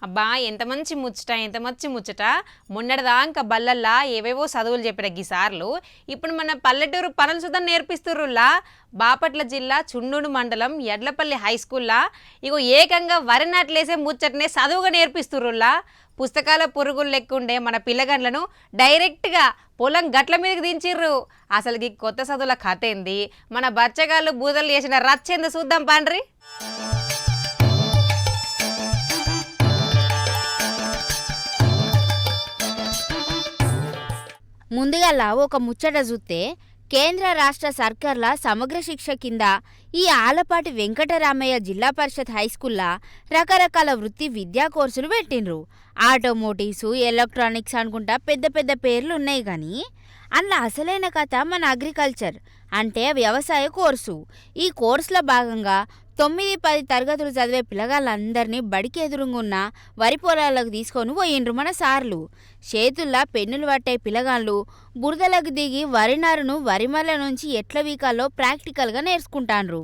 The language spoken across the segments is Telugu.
అబ్బా ఎంత మంచి ముచ్చట ఎంత మంచి ముచ్చట. మొన్నటిదాకా బల్లల్లా ఏవేవో చదువులు చెప్పిన గీసార్లు ఇప్పుడు మన పల్లెటూరు పనులు సుధా నేర్పిస్తుర్రులా. బాపట్ల జిల్లా చుండూరు మండలం ఎడ్లపల్లి హై స్కూల్లా ఇగో ఏకంగా వరి నాట్లేసే ముచ్చటనే చదువుగా నేర్పిస్తుర్రులా. పుస్తకాల పురుగులు లెక్కుండే మన పిల్లగండ్లను డైరెక్ట్గా పొలం గట్ల మీదకి దించిర్రు. అసలుకి కొత్త చదువుల కథ ఏంది, మన బచ్చగాళ్ళు బూదలు చేసిన రచ్చేందు చూద్దాం పాండ్రి. ముందుగల్లా ఒక ముచ్చట చూస్తే కేంద్ర రాష్ట్ర సర్కార్ల సమగ్ర శిక్ష కింద ఈ ఆలపాటి వెంకటరామయ్య జిల్లా పరిషత్ హైస్కూల్లా రకరకాల వృత్తి విద్యా కోర్సులు పెట్టిండ్రు. ఆటోమోటివ్స్, ఎలక్ట్రానిక్స్ అనుకుంటా పెద్ద పెద్ద పేర్లు ఉన్నాయి. కానీ అందులో అసలైన కథ మన అగ్రికల్చర్ అంటే వ్యవసాయ కోర్సు. ఈ కోర్సులో భాగంగా 9-10 తరగతులు చదివే పిల్లగాళ్ళందరినీ బడికి ఎదురుగున్న వరి పొలాలకు తీసుకొని పోయిండ్రు మన సార్లు. చేతుల్లా పెన్నులు పట్టే పిల్లగాళ్ళు బురదలకు దిగి వరి నారును వరిమల నుంచి ఎట్ల వీకాలో ప్రాక్టికల్గా నేర్చుకుంటాండ్రు.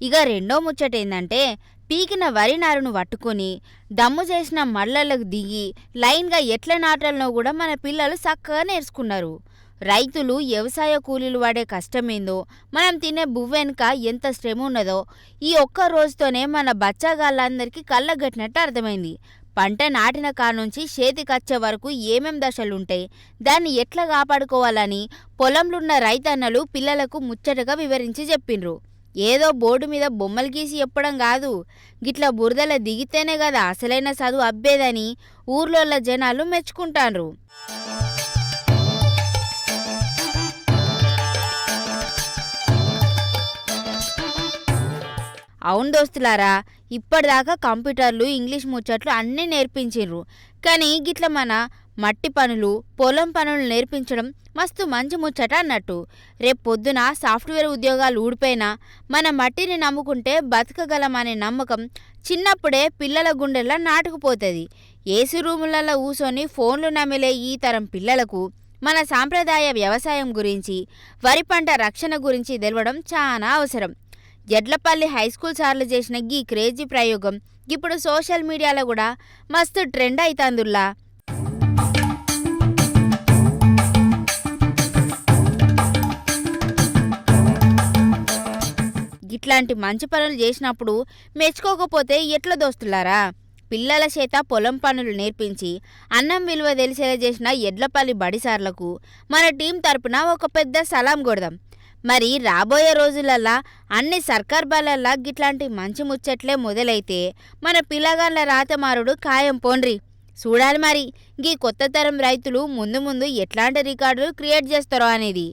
ఇక రెండో ముచ్చట ఏందంటే పీకిన వరి నారును పట్టుకొని దమ్ము చేసిన మళ్ళలకు దిగి లైన్గా ఎట్ల నాటాలనో కూడా మన పిల్లలు చక్కగా నేర్చుకున్నారు. రైతులు వ్యవసాయ కూలీలు వాడే కష్టమేందో, మనం తినే బువ్వెనుక ఎంత శ్రమ ఉన్నదో ఈ ఒక్క రోజుతోనే మన బచ్చాగాళ్ళందరికీ కళ్ళగట్టినట్టు అర్థమైంది. పంట నాటిన కానుంచి చేతికొచ్చే వరకు ఏమేం దశలుంటాయి, దాన్ని ఎట్లా కాపాడుకోవాలని పొలంలున్న రైతన్నలు పిల్లలకు ముచ్చటగా వివరించి చెప్పిండ్రు. ఏదో బోర్డు మీద బొమ్మలు గీసి చెప్పడం కాదు, గిట్లా బురదల దిగితేనే కదా అసలైన చదువు అబ్బేదని ఊర్లోళ్ళ జనాలు మెచ్చుకుంటాండ్రు. అవును దోస్తులారా, ఇప్పటిదాకా కంప్యూటర్లు, ఇంగ్లీష్ ముచ్చట్లు అన్నీ నేర్పించిండ్రు. కానీ గిట్ల మన మట్టి పనులు, పొలం పనులు నేర్పించడం మస్తు మంచి ముచ్చట అన్నట్టు. రేపు పొద్దున సాఫ్ట్వేర్ ఉద్యోగాలు ఊడిపోయినా మన మట్టిని నమ్ముకుంటే బతకగలమనే నమ్మకం చిన్నప్పుడే పిల్లల గుండెల్లో నాటుకుపోతుంది. ఏసీ రూములలో కూసొని ఫోన్లు నమిలే ఈ తరం పిల్లలకు మన సాంప్రదాయ వ్యవసాయం గురించి, వరి పంట రక్షణ గురించి తెలవడం చాలా అవసరం. ఎడ్లపల్లి హైస్కూల్ సార్లు చేసిన ఈ క్రేజీ ప్రయోగం ఇప్పుడు సోషల్ మీడియాలో కూడా మస్తు ట్రెండ్ అవుతుందిలా. ఇట్లాంటి మంచి పనులు చేసినప్పుడు మెచ్చుకోకపోతే ఎట్లా దోస్తులారా. పిల్లల చేత పొలం పనులు నేర్పించి అన్నం విలువ తెలిసేలా చేసిన ఎడ్లపల్లి బడిసార్లకు మన టీం తరపున ఒక పెద్ద సలాం కొడదాం. మరి రాబోయే రోజులల్లా అన్ని సర్కార్ బలల్లా గిట్లాంటి మంచి ముచ్చట్లే మొదలైతే మన పిల్లగాళ్ళ రాతమారుడు ఖాయం పోండ్రి. చూడాలి మరి గీ కొత్త తరం రైతులు ముందు ముందు ఎట్లాంటి రికార్డులు క్రియేట్ చేస్తారో అనేది.